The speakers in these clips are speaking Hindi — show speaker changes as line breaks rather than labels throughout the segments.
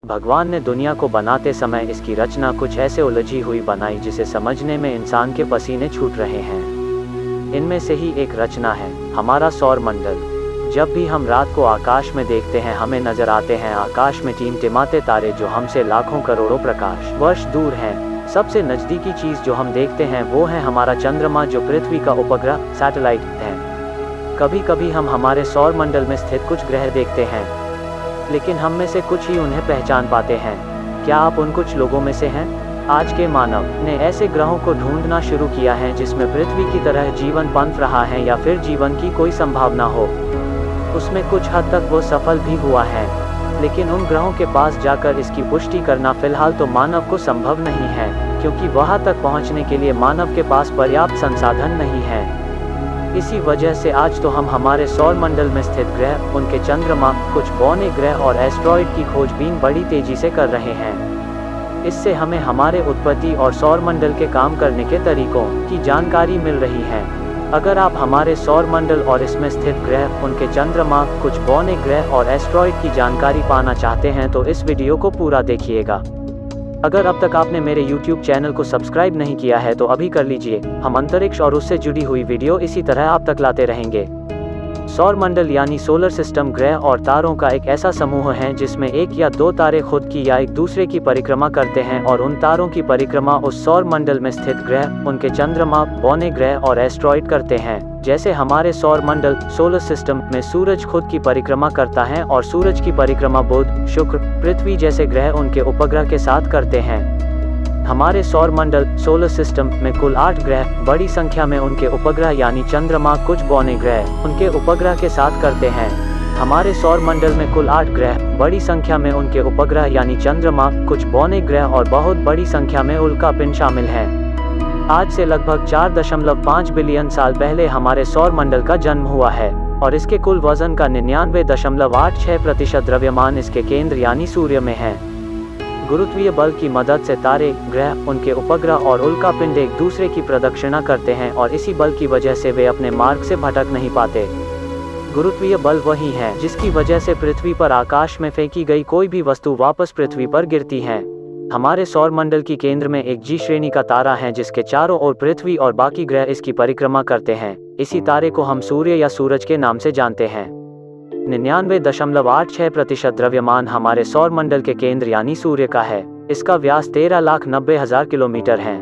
भगवान ने दुनिया को बनाते समय इसकी रचना कुछ ऐसे उलझी हुई बनाई जिसे समझने में इंसान के पसीने छूट रहे हैं। इनमें से ही एक रचना है हमारा सौर मंडल। जब भी हम रात को आकाश में देखते हैं हमें नजर आते हैं आकाश में टिमटिमाते तारे जो हमसे लाखों करोड़ों प्रकाश वर्ष दूर हैं। सबसे नज़दीकी चीज़ जो हम देखते हैं वो है हमारा चंद्रमा जो पृथ्वी का उपग्रह सैटेलाइट है। कभी कभी हम हमारे सौर मंडल में स्थित कुछ ग्रह देखते हैं, लेकिन हम में से कुछ ही उन्हें पहचान पाते हैं। क्या आप उन कुछ लोगों में से हैं? आज के मानव ने ऐसे ग्रहों को ढूंढना शुरू किया है जिसमें पृथ्वी की तरह जीवन पनप रहा है या फिर जीवन की कोई संभावना हो। उसमें कुछ हद तक वो सफल भी हुआ है, लेकिन उन ग्रहों के पास जाकर इसकी पुष्टि करना फिलहाल तो मानव को संभव नहीं है, क्योंकि वहां तक पहुंचने के लिए मानव के पास पर्याप्त संसाधन नहीं है। इसी वजह से आज तो हम हमारे सौर मंडल में स्थित ग्रह, उनके चंद्रमा, कुछ बौने ग्रह और एस्ट्रॉइड की खोजबीन बड़ी तेजी से कर रहे हैं। इससे हमें हमारे उत्पत्ति और सौर मंडल के काम करने के तरीकों की जानकारी मिल रही है। अगर आप हमारे सौर मंडल और इसमें स्थित ग्रह, उनके चंद्रमा, कुछ बौने ग्रह और एस्ट्रॉइड की जानकारी पाना चाहते हैं तो इस वीडियो को पूरा देखिएगा। अगर अब तक आपने मेरे YouTube चैनल को सब्सक्राइब नहीं किया है तो अभी कर लीजिए। हम अंतरिक्ष और उससे जुड़ी हुई वीडियो इसी तरह आप तक लाते रहेंगे। सौर मंडल यानी सोलर सिस्टम ग्रह और तारों का एक ऐसा समूह है जिसमें एक या दो तारे खुद की या एक दूसरे की परिक्रमा करते हैं और उन तारों की परिक्रमा उस सौर मंडल में स्थित ग्रह, उनके चंद्रमा, बौने ग्रह और एस्ट्रॉइड करते हैं। जैसे हमारे सौर मंडल सोलर सिस्टम में सूरज खुद की परिक्रमा करता है और सूरज की परिक्रमा बुध, शुक्र, पृथ्वी जैसे ग्रह उनके उपग्रह के साथ करते हैं। हमारे सौर मंडल सोलर सिस्टम में कुल 8 ग्रह बड़ी संख्या में उनके उपग्रह यानी चंद्रमा, कुछ बौने ग्रह उनके उपग्रह के साथ करते हैं। हमारे सौर मंडल में कुल 8 ग्रह बड़ी संख्या में उनके उपग्रह यानी चंद्रमा, कुछ बौने ग्रह और बहुत बड़ी संख्या में उल्का पिंड शामिल हैं। आज से लगभग 4.5 बिलियन साल पहले हमारे सौर मंडल का जन्म हुआ है और इसके कुल वजन का 99.86% द्रव्यमान इसके केंद्र यानी सूर्य में है। गुरुत्वीय बल की मदद से तारे, ग्रह, उनके उपग्रह और उल्का पिंड एक दूसरे की प्रदक्षिणा करते हैं और इसी बल की वजह से वे अपने मार्ग से भटक नहीं पाते। गुरुत्वीय बल वही है जिसकी वजह से पृथ्वी पर आकाश में फेंकी गई कोई भी वस्तु वापस पृथ्वी पर गिरती है। हमारे सौर मंडल की केंद्र में एक जी श्रेणी का तारा है जिसके चारों ओर पृथ्वी और बाकी ग्रह इसकी परिक्रमा करते हैं। इसी तारे को हम सूर्य या सूरज के नाम से जानते हैं। 99.86% द्रव्यमान हमारे सौर मंडल के केंद्र यानी सूर्य का है। इसका व्यास 13,90,000 किलोमीटर है।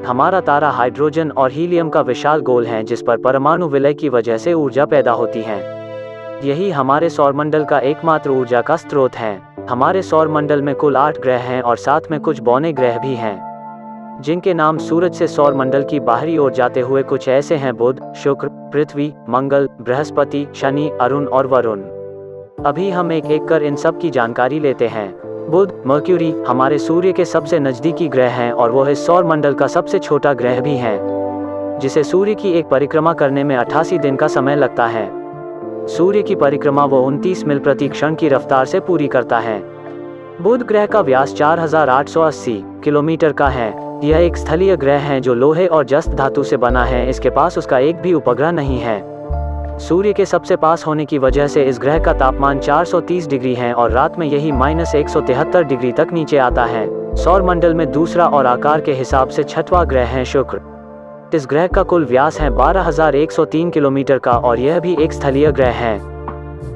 हमारा तारा हाइड्रोजन और हीलियम का विशाल गोल है जिस पर परमाणु विलय की वजह से ऊर्जा पैदा होती है। यही हमारे सौर मंडल का एकमात्र ऊर्जा का स्रोत है। हमारे सौर मंडल में कुल 8 ग्रह हैं और साथ में कुछ बौने ग्रह भी हैं, जिनके नाम सूरज से सौर मंडल की बाहरी ओर जाते हुए कुछ ऐसे हैं: बुध, शुक्र, पृथ्वी, मंगल, बृहस्पति, शनि, अरुण और वरुण। अभी हम एक एक कर इन सब की जानकारी लेते हैं। बुध, मर्क्यूरी, हमारे सूर्य के सबसे नजदीकी ग्रह हैं और वो इस सौर मंडल का सबसे छोटा ग्रह भी है, जिसे सूर्य की एक परिक्रमा करने में 88 दिन का समय लगता है। सूर्य की परिक्रमा वो 29 मील प्रति क्षण की रफ्तार से पूरी करता है। बुध ग्रह का व्यास 4,880 किलोमीटर का है। यह एक स्थलीय ग्रह है जो लोहे और जस्त धातु से बना है। इसके पास उसका एक भी उपग्रह नहीं है। सूर्य के सबसे पास होने की वजह से इस ग्रह का तापमान 430 डिग्री है और रात में यही -173 डिग्री तक नीचे आता है। सौर मंडल में दूसरा और आकार के हिसाब से छठवां ग्रह है शुक्र। इस ग्रह का कुल व्यास है 12,103 किलोमीटर का और यह भी एक स्थलीय ग्रह है।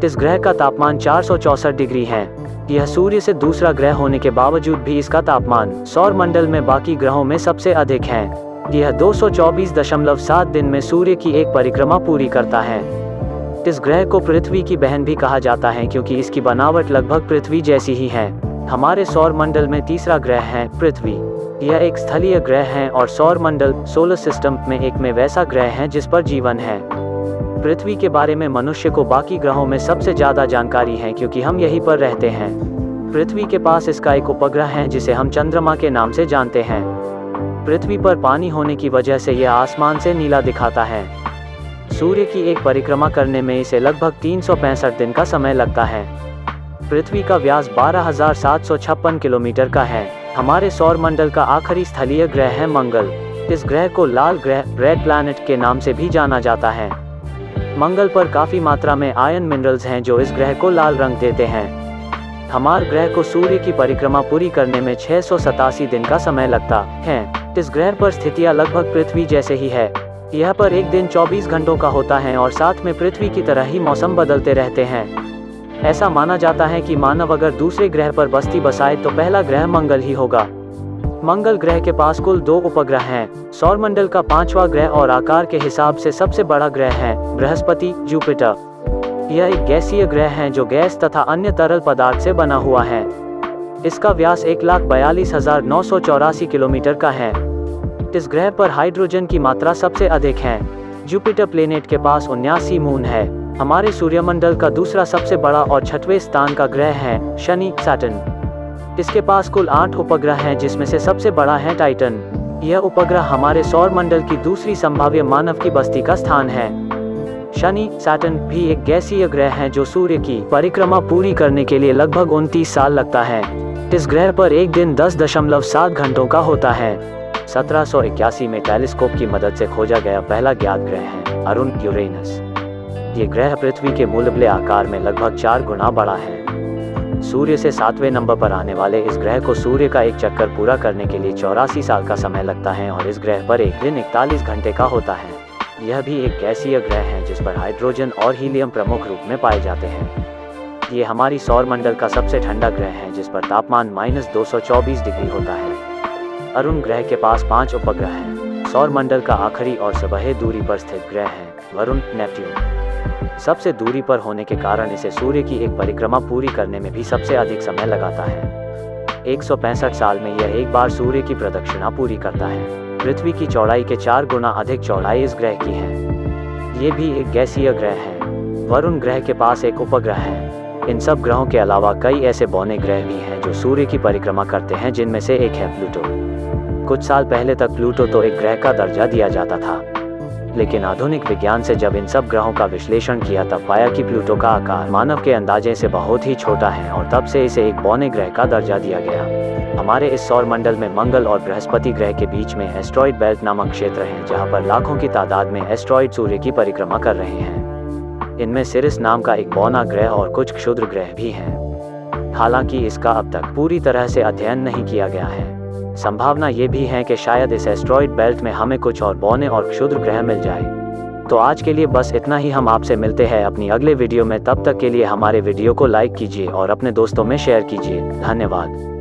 इस ग्रह का तापमान 464 डिग्री है। यह सूर्य से दूसरा ग्रह होने के बावजूद भी इसका तापमान सौर मंडल में बाकी ग्रहों में सबसे अधिक है। यह 224.7 दिन में सूर्य की एक परिक्रमा पूरी करता है। इस ग्रह को पृथ्वी की बहन भी कहा जाता है क्योंकि इसकी बनावट लगभग पृथ्वी जैसी ही है। हमारे सौर मंडल में तीसरा ग्रह है पृथ्वी। यह एक स्थलीय ग्रह है और सौर मंडल सोलर सिस्टम में एक में वैसा ग्रह है जिस पर जीवन है। पृथ्वी के बारे में मनुष्य को बाकी ग्रहों में सबसे ज्यादा जानकारी है क्योंकि हम यहीं पर रहते हैं। पृथ्वी के पास इसका एक उपग्रह है जिसे हम चंद्रमा के नाम से जानते हैं। पृथ्वी पर पानी होने की वजह से यह आसमान से नीला दिखाता है। सूर्य की एक परिक्रमा करने में इसे लगभग 365 दिन का समय लगता है। पृथ्वी का व्यास 12,756 किलोमीटर का है। हमारे सौर मंडल का आखिरी स्थलीय ग्रह है मंगल। इस ग्रह को लाल ग्रह, रेड प्लैनेट के नाम से भी जाना जाता है। मंगल पर काफी मात्रा में आयरन मिनरल्स हैं जो इस ग्रह को लाल रंग देते हैं। हमारे ग्रह को सूर्य की परिक्रमा पूरी करने में 687 दिन का समय लगता है। इस ग्रह पर स्थितियां लगभग पृथ्वी जैसे ही है। यह पर एक दिन 24 घंटों का होता है और साथ में पृथ्वी की तरह ही मौसम बदलते रहते हैं। ऐसा माना जाता है कि मानव अगर दूसरे ग्रह पर बस्ती बसाए तो पहला ग्रह मंगल ही होगा। मंगल ग्रह के पास कुल 2 उपग्रह हैं। सौरमंडल का 5वां ग्रह और आकार के हिसाब से सबसे बड़ा ग्रह है बृहस्पति जुपिटर। यह एक गैसीय ग्रह है जो गैस तथा अन्य तरल पदार्थ से बना हुआ है। इसका व्यास 1,42,984 किलोमीटर का है। इस ग्रह पर हाइड्रोजन की मात्रा सबसे अधिक है। जुपिटर प्लेनेट के पास 79 मून है। हमारे सूर्यमंडल का दूसरा सबसे बड़ा और 6वें स्थान का ग्रह है शनि सैटर्न। इसके पास कुल 8 उपग्रह हैं जिसमें से सबसे बड़ा है टाइटन। यह उपग्रह हमारे सौरमंडल की दूसरी संभाव्य मानव की बस्ती का स्थान है। शनि सैटर्न भी एक गैसीय ग्रह है जो सूर्य की परिक्रमा पूरी करने के लिए लगभग 29 साल लगता है। इस ग्रह पर एक दिन 10.7 घंटों का होता है। 1781 में टेलीस्कोप की मदद से खोजा गया पहला ज्ञात ग्रह है अरुण यूरेनस। ये ग्रह पृथ्वी के मुकाबले आकार में लगभग 4 गुना बड़ा है। सूर्य से 7वें नंबर पर आने वाले इस ग्रह को सूर्य का एक चक्कर पूरा करने के लिए 84 साल का समय लगता है और इस ग्रह पर एक दिन 41 घंटे का होता है। यह भी एक गैसीय ग्रह है जिस पर हाइड्रोजन और हीलियम प्रमुख रूप में पाए जाते हैं। ये हमारी सौरमंडल का सबसे ठंडा ग्रह है जिस पर तापमान -224 डिग्री होता है। अरुण ग्रह के पास 5 उपग्रह हैं। सौरमंडल का आखिरी और सबसे दूरी पर स्थित ग्रह है वरुण नेपट्यून। सबसे दूरी पर होने के कारण इसे सूर्य की एक परिक्रमा पूरी करने में भी सबसे अधिक समय लगाता है। 165 साल में यह एक बार सूर्य की प्रदक्षिणा पूरी करता है। पृथ्वी की चौड़ाई के 4 गुना अधिक चौड़ाई इस ग्रह की है। ये भी एक गैसीय ग्रह है। वरुण ग्रह के पास एक उपग्रह है। इन सब ग्रहों के अलावा कई ऐसे बौने ग्रह भी हैं जो सूर्य की परिक्रमा करते हैं, जिनमें से एक है प्लूटो। कुछ साल पहले तक प्लूटो तो एक ग्रह का दर्जा दिया जाता था, लेकिन आधुनिक विज्ञान से जब इन सब ग्रहों का विश्लेषण किया तब पाया कि प्लूटो का आकार मानव के अंदाजे से बहुत ही छोटा है और तब से इसे एक बौने ग्रह का दर्जा दिया गया। हमारे इस सौरमंडल में मंगल और बृहस्पति ग्रह के बीच में एस्ट्रॉइड बेल्ट नामक क्षेत्र है जहां पर लाखों की तादाद में एस्ट्रॉइड सूर्य की परिक्रमा कर रहे हैं। इनमें सिरिस नाम का एक बौना ग्रह और कुछ क्षुद्र ग्रह भी हैं। हालांकि इसका अब तक पूरी तरह से अध्ययन नहीं किया गया है। संभावना ये भी है कि शायद इस एस्ट्रॉइड बेल्ट में हमें कुछ और बौने और क्षुद्र ग्रह मिल जाए। तो आज के लिए बस इतना ही। हम आपसे मिलते हैं अपनी अगले वीडियो में। तब तक के लिए हमारे वीडियो को लाइक कीजिए और अपने दोस्तों में शेयर कीजिए। धन्यवाद।